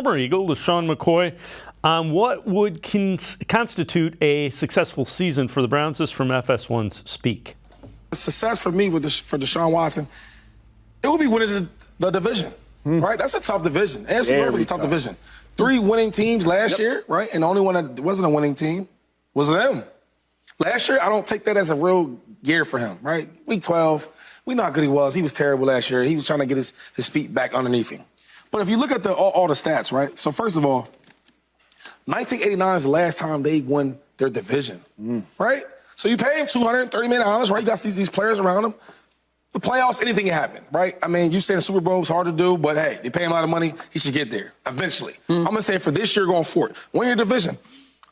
Former Eagle, LeSean McCoy, on what would constitute a successful season for the Browns. This from FS1's Speak. Success for me for Deshaun Watson, it would be winning the division, right? That's a tough division. AFC North is a tough division. 3 winning teams last year, right? And the only one that wasn't a winning team was them. Last year, I don't take that as a real year for him, right? Week 12, we know how good he was. He was terrible last year. He was trying to get his feet back underneath him. But if you look at all the stats, right? So first of all, 1989 is the last time they won their division, right? So you pay him $230 million, right? You got these players around him. The playoffs, anything can happen, right? I mean, you say the Super Bowl is hard to do, but hey, they pay him a lot of money. He should get there eventually. I'm going to say for this year going forward, win your division.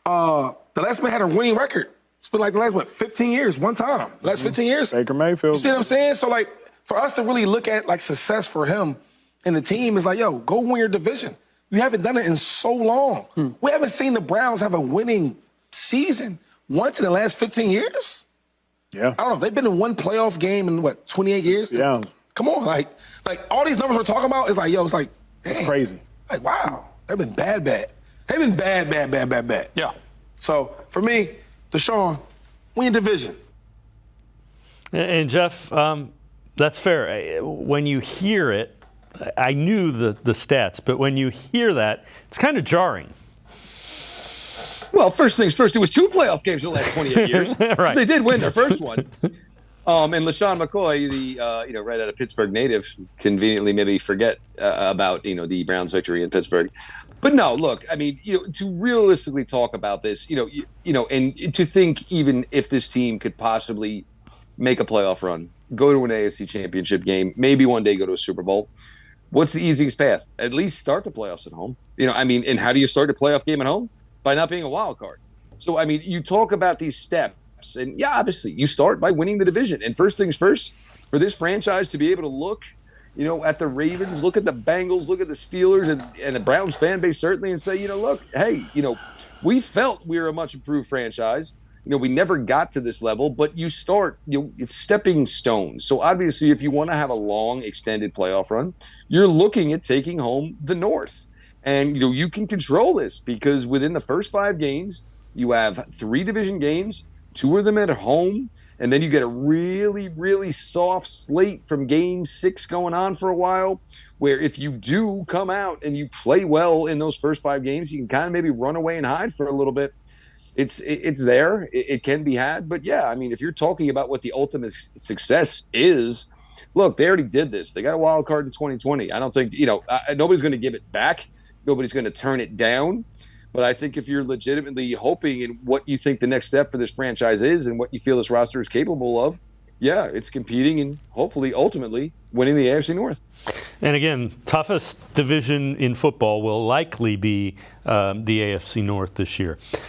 The last man had a winning record. It's been like the last, 15 years, one time. The last 15 years. Baker Mayfield. You see what I'm saying? So, like, for us to really look at, like, success for him and the team is like, yo, go win your division. You haven't done it in so long. We haven't seen the Browns have a winning season once in the last 15 years. Yeah. I don't know. They've been in one playoff game in, 28 years? Yeah. Come on. Like all these numbers we're talking about is like, yo, it's like, dang. Crazy. Like, wow. They've been bad. They've been bad. Yeah. So, for me, Deshaun, win division. And Jeff, that's fair. When you hear it, I knew the stats, but when you hear that, it's kind of jarring. Well, first things first, it was 2 playoff games in the last 28 years. Right. So they did win their first one. And LeSean McCoy, the right out of Pittsburgh native, conveniently maybe forget about the Browns' victory in Pittsburgh. But no, look, I mean, to realistically talk about this, and to think even if this team could possibly make a playoff run, go to an AFC Championship game, maybe one day go to a Super Bowl. What's the easiest path? At least start the playoffs at home. And how do you start a playoff game at home? By not being a wild card. So, I mean, you talk about these steps, and yeah, obviously, you start by winning the division. And first things first, for this franchise to be able to look, at the Ravens, look at the Bengals, look at the Steelers, and the Browns fan base certainly, and say, look, hey, we felt we were a much improved franchise. We never got to this level, but you start, it's stepping stones. So obviously, if you want to have a long, extended playoff run, you're looking at taking home the North. And, you can control this because within the first 5 games, you have 3 division games, 2 of them at home, and then you get a really, really soft slate from game 6 going on for a while, where if you do come out and you play well in those first 5 games, you can kind of maybe run away and hide for a little bit. It's there. It can be had. But, yeah, I mean, if you're talking about what the ultimate success is, look, they already did this. They got a wild card in 2020. I don't think, nobody's going to give it back. Nobody's going to turn it down. But I think if you're legitimately hoping in what you think the next step for this franchise is and what you feel this roster is capable of, yeah, it's competing and hopefully ultimately winning the AFC North. And again, toughest division in football will likely be the AFC North this year.